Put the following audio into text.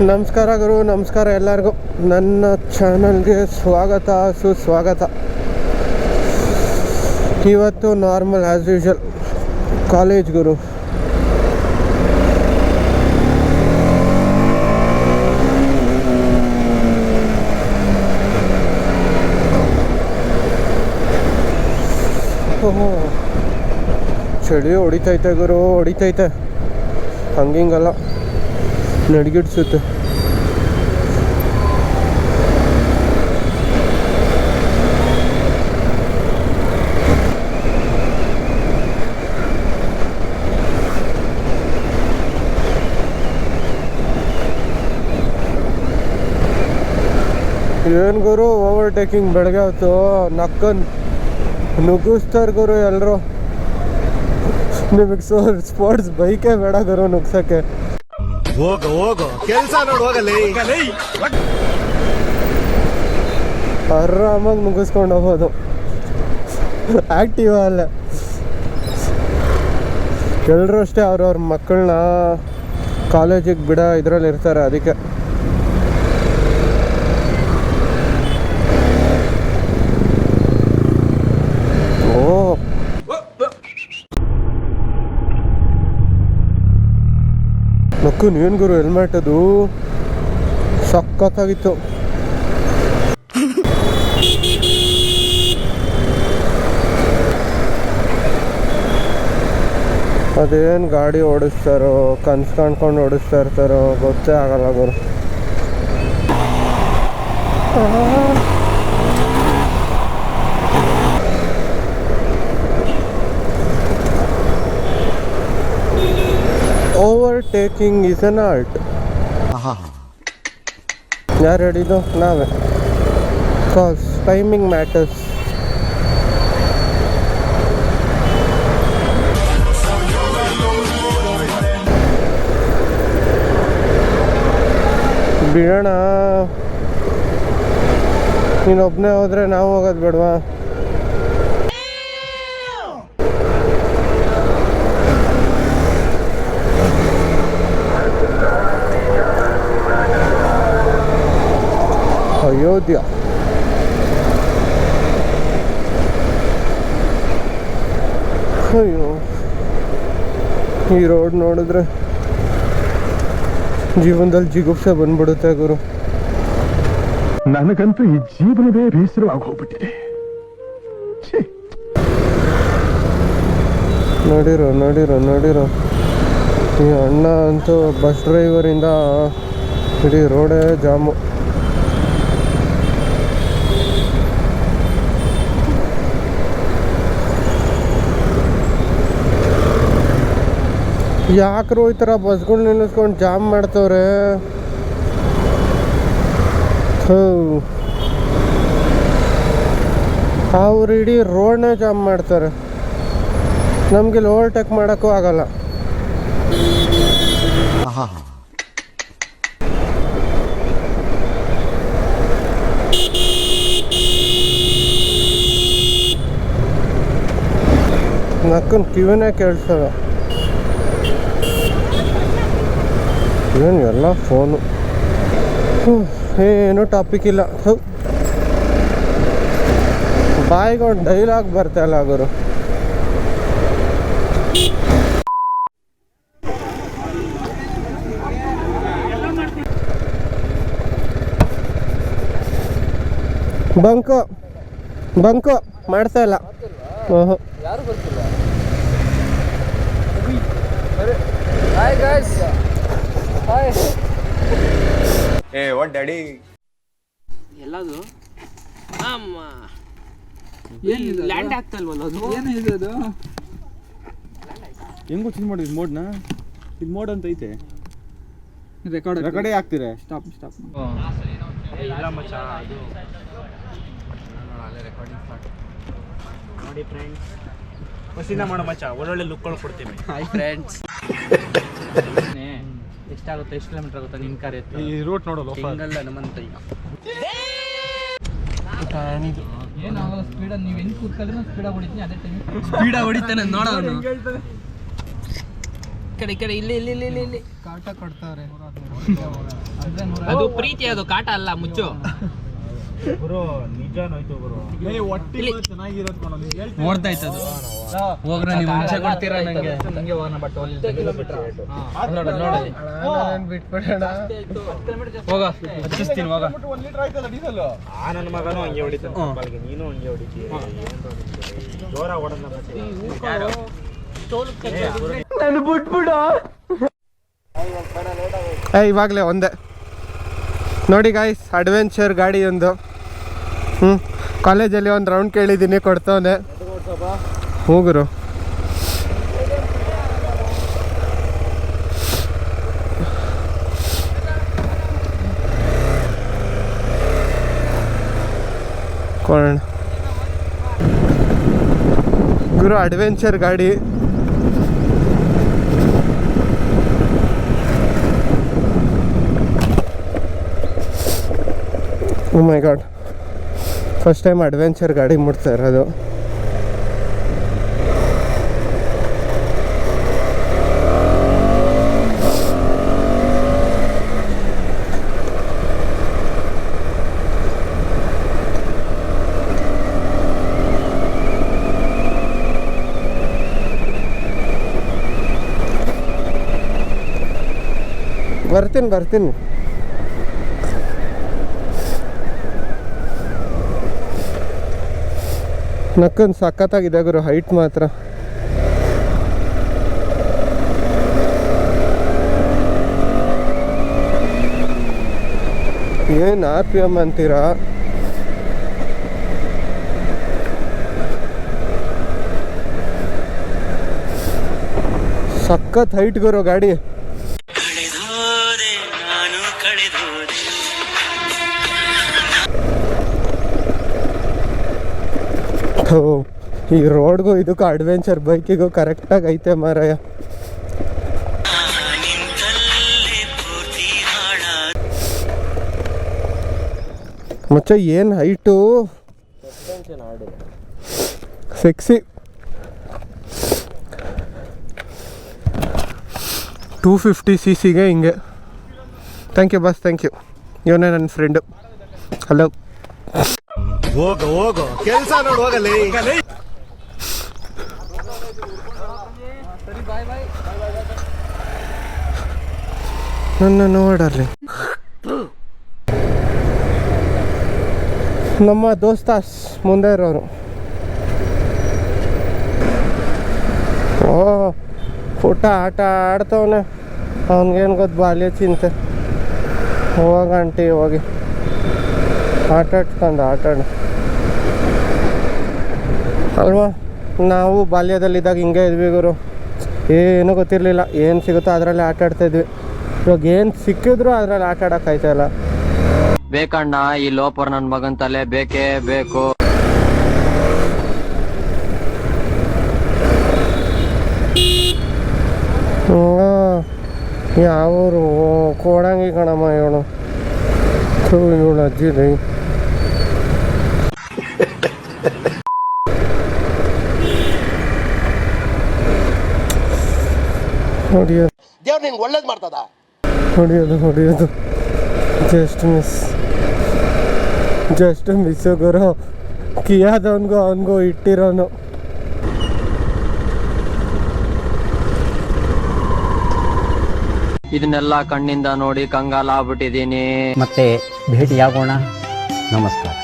ನಮಸ್ಕಾರ ಗುರು, ನಮಸ್ಕಾರ ಎಲ್ಲರಿಗೂ. ನನ್ನ ಚಾನಲ್ಗೆ ಸ್ವಾಗತ, ಸುಸ್ವಾಗತ. ಇವತ್ತು ನಾರ್ಮಲ್ ಆ್ಯಸ್ ಯೂಶುವಲ್ ಕಾಲೇಜ್ ಗುರು. ಚಳಿ ಹೊಡಿತೈತೆ ಗುರು, ಹೊಡಿತೈತೆ. ಹಂಗಿಂಗಲ್ಲ, ನಡ್ಗಿಡ್ಸುತ್ತೆ. ಏನು ಗುರು ಓವರ್ಟೇಕಿಂಗ್ ಬೆಳಗ್ಗೆ ಹೊತ್ತು ನಕ್ಕನ್ ನುಗ್ಗಿಸ್ತಾರೆ ಗುರು ಎಲ್ಲರೂ. ನಿಮಗೆ ಸ್ಪೋರ್ಟ್ಸ್ ಬೈಕೇ ಬೇಡ ಗುರು ನುಗ್ಸಕ್ಕೆ. ಹೋಗೋ ಕೆಲಸ ನೋಡು, ಹೋಗಲಿ ಆರಾಮಾಗಿ ಮುಗಿಸ್ಕೊಂಡು ಹೋಗ್ಬೋದು. ಆ್ಯಕ್ಟಿವ್ ಅಲ್ಲ, ಎಲ್ಲರೂ ಅಷ್ಟೇ ಅವ್ರವ್ರ ಮಕ್ಕಳನ್ನ ಕಾಲೇಜಿಗೆ ಬಿಡೋ ಇದರಲ್ಲಿ ಇರ್ತಾರೆ. ಅದಕ್ಕೆ ನಕ್ಕು ಏನು ಗುರು ಹೆಲ್ಮೆಟ್ ಅದು ಸಖತ್ತಾಗಿತ್ತು. ಅದೇನು ಗಾಡಿ ಓಡಿಸ್ತಾರೋ, ಕನ್ಸು ಕಾಣ್ಕೊಂಡು ಓಡಿಸ್ತಾ ಇರ್ತಾರೋ ಗೊತ್ತೇ ಆಗಲ್ಲ ಗುರು. Overtaking is an art. ಯಾರು ಹೇಳಿದ್ದು? ನಾವೇ. Cause timing matters. ಬಿಡೋಣ, ನೀನೊಬ್ಬನೇ ಹೋದರೆ ನಾವು ಹೋಗೋದು ಬೇಡವಾ? ಅಯೋಧ್ಯ ಅಯ್ಯೋ, ಈ ರೋಡ್ ನೋಡಿದ್ರೆ ಜೀವನದಲ್ಲಿ ಜಿಗುಪ್ಸೆ ಬಂದ್ಬಿಡುತ್ತೆ ಗುರು. ನನಗಂತೂ ಈ ಜೀವನವೇ ಬೇಸರವಾಗಿ ಹೋಗ್ಬಿಟ್ಟಿದೆ. ನೋಡಿರೋ ಈ ಅಣ್ಣ ಅಂತೂ ಬಸ್ ಡ್ರೈವರಿಂದ ಇಡೀ ರೋಡೇ ಜಾಮು. ಯಾಕ್ರು ಈ ಥರ ಬಸ್ಗಳು ನಿಲ್ಲಿಸ್ಕೊಂಡು ಜಾಮ್ ಮಾಡ್ತವ್ರೆ? ಅವ್ರು ಇಡೀ ರೋಡ್ನೇ ಜಾಮ್ ಮಾಡ್ತಾರೆ. ನಮಗೆ ಓವರ್ಟೇಕ್ ಮಾಡೋಕ್ಕೂ ಆಗಲ್ಲ. ನಕ್ಕನ್ ಕಿವಿನೇ ಕೇಳಿಸಲ್ಲ. ಏನು ಎಲ್ಲ ಫೋನು, ಏನೂ ಟಾಪಿಕ್ ಇಲ್ಲ. ಬಾಯಿಗೆ ಒಂದು ಡೈಲಾಗ್ ಬರ್ತಾಯಿಲ್ಲ ಗುರು. ಬಂಕು ಮಾಡ್ತಾ ಇಲ್ಲ. ಯಾರು ಬರ್ತಿಲ್ಲ. Hi guys. Hi. What daddy? ಎಲ್ಲದು ಅಮ್ಮ ಏನು ಲ್ಯಾಂಡ್ ಆಗ್ತಲ್ವಲ್ಲ ಅದು? ಏನು ಇದು? ಹೆಂಗೋ ಚೇಂಜ್ ಮಾಡಿದ್ ಮೋಡ್ನ? ಇದು ಮೋಡ್ ಅಂತ ಐತೆ. ರೆಕಾರ್ಡೇ ಆಗ್ತಿರ. ಸ್ಟಾಪ್. ಇಲ್ಲ ಮಚ್ಚ, ಅದು ಅಲ್ಲೇ ರೆಕಾರ್ಡಿಂಗ್ ಸ್ಟಾರ್ಟ್ ನೋಡಿ ಫ್ರೆಂಡ್ಸ್. ಹೊಸಿನ ಮಾಡೋ ಮಚ್ಚ, ಒಳ್ಳೊಳ್ಳೆ ಲುಕ್ಗಳು ಕೊಡ್ತೀವಿ. Hi friends. ಎಷ್ಟಾಗುತ್ತೆ, ಎಷ್ಟು ಕಿಲೋಮೀಟರ್ ಆಗುತ್ತೆ ನಿನ್ನ ಕಾರ್ ಎತ್ತ? ಈ ರೂಟ್ ನೋಡೋದು ಸಿಂಗಲ್ ಹನುಮಂತ. ಏನಾಗಲ್ಲ ಸ್ಪೀಡಾಗಿ, ನೀವು ಹೆಂಗೆ ಕೂತ್ಕೊಂಡ್ರೆ ಸ್ಪೀಡಾಗಿ ಹೊಡಿತೀನಿ. ಅದೇ ಟೈಮ್ ಸ್ಪೀಡಾಗಿ ಹೊಡಿತಾನೆ ನೋಡೋನು. ಈ ಕಡೆ ಇಲ್ಲಿ ಕಾಟ ಕೊಡ್ತಾವ್ರೆ. ಅದು ಪ್ರೀತಿ, ಅದು ಕಾಟ ಅಲ್ಲ, ಮುಚ್ಚು. ನೋಡ್ತಾ ಇತ್ತು ಹೋಗ್ರ, ನೀವು ಮುಂಚೆ ಕೊಡ್ತೀರಾ ನಂಗೆ. ಬಿಟ್ಬಿಡೋಣ. ಹೋಗ, ಹಚ್ಚಿಸ್ತೀನಿ ಹೋಗ. ನನ್ನ ಮಗನೂ ಹಂಗೆ ಹೊಡಿತಾನೆ, ನೀನು ಹಂಗೆ ಹೊಡಿತೀಯ. ಜೋರ ಹೊಡೆದ ಇವಾಗಲೇ ಒಂದೇ ನೋಡಿ ಗಾಯ್ಸ್, ಅಡ್ವೆಂಚರ್ ಗಾಡಿ ಒಂದು. ಕಾಲೇಜಲ್ಲಿ ಒಂದು ರೌಂಡ್ ಕೇಳಿದ್ದೀನಿ, ಕೊಡ್ತವನೆ. ಹೋಗುರು ಕೊಡೋಣ. ಗುರು ಅಡ್ವೆಂಚರ್ ಗಾಡಿ. ಓ ಮೈ ಗಾಡ್, ಫಸ್ಟ್ ಟೈಮ್ ಅಡ್ವೆಂಚರ್ ಗಾಡಿ ಮುಟ್ತಾ ಇರೋದು. ಬರ್ತೀನಿ. ನಕ್ಕನ್ ಸಖತ್ತಾಗಿದೆ ಗುರು, ಹೈಟ್ ಮಾತ್ರ. ಏನು RPM ಅಂತೀರಾ? ಸಖತ್ ಹೈಟ್ ಗುರು ಗಾಡಿ. ಈ ರೋಡ್ಗೂ ಇದಕ್ಕೂ ಅಡ್ವೆಂಚರ್ ಬೈಕಿಗೂ ಕರೆಕ್ಟಾಗಿ ಐತೆ ಮಾರಾಯ. ಮಚ್ಚ ಏನು ಹೈಟು, ಸೆಕ್ಸಿ. 250cc ಹಿಂಗೆ. Thank you boss, thank you. ಇವನೇ ನನ್ನ ಫ್ರೆಂಡು. ಹಲೋ. ಹೋಗೋ ಕೆಲ್ಸ ನೋಡು ಹೋಗಲೇ. ನನ್ನ ನೋಡಲ್ಲಿ ನಮ್ಮ ದೋಸ್ತಾಸ್ ಮುಂದೆ ಇರೋರು. ಓ ಪುಟ್ಟ ಆಟ ಆಡ್ತವನೆ, ಅವನಿಗೇನು ಗೊತ್ತು ಬಾಲ್ಯ ಚಿಂತೆ. ಹೋಗಂಟಿ ಹೋಗಿ ಆಟಾಡ್ಕೊಂಡು ಆಟಾಡು ಅಲ್ವಾ. ನಾವು ಬಾಲ್ಯದಲ್ಲಿದ್ದಾಗ ಹಿಂಗೆ ಇದ್ವಿ ಗುರು, ಏನೂ ಗೊತ್ತಿರಲಿಲ್ಲ. ಏನು ಸಿಗುತ್ತೋ ಅದರಲ್ಲಿ ಆಟಾಡ್ತಾಯಿದ್ವಿ. ಇವಾಗ ಏನು ಸಿಕ್ಕಿದ್ರು ಅದರಲ್ಲಿ ಆಟಾಡೋಕ್ಕಾಯ್ತಾಯಿಲ್ಲ. ಬೇಕಣ್ಣ, ಈ ಲೋಪರ್ ನನ್ನ ಮಗನ್ ತಲೆ ಬೇಕೇ ಬೇಕು. ಯಾವರು ಕೊಡಂಗಿ ಕಣಮ್ಮ ಇವಳು. ಇವಳು ಅಜ್ಜಿ ರೀ. ಹೊಡಿಯೋದು ದೇವ್ರು ನಿಂಗೆ ಒಳ್ಳೇದು ಮಾಡ್ತದ. ಹೊಡಿಯೋದು ಜಸ್ಟ್ ಮಿಸ್ ಗುರು. ಕಿಯಾದವನ್ಗೂ ಅವನಿಗೂ ಇಟ್ಟಿರೋನು. ಇದನ್ನೆಲ್ಲ ಕಣ್ಣಿಂದ ನೋಡಿ ಕಂಗಾಲಾಗ್ಬಿಟ್ಟಿದೀನಿ. ಮತ್ತೆ ಭೇಟಿಯಾಗೋಣ. ನಮಸ್ಕಾರ.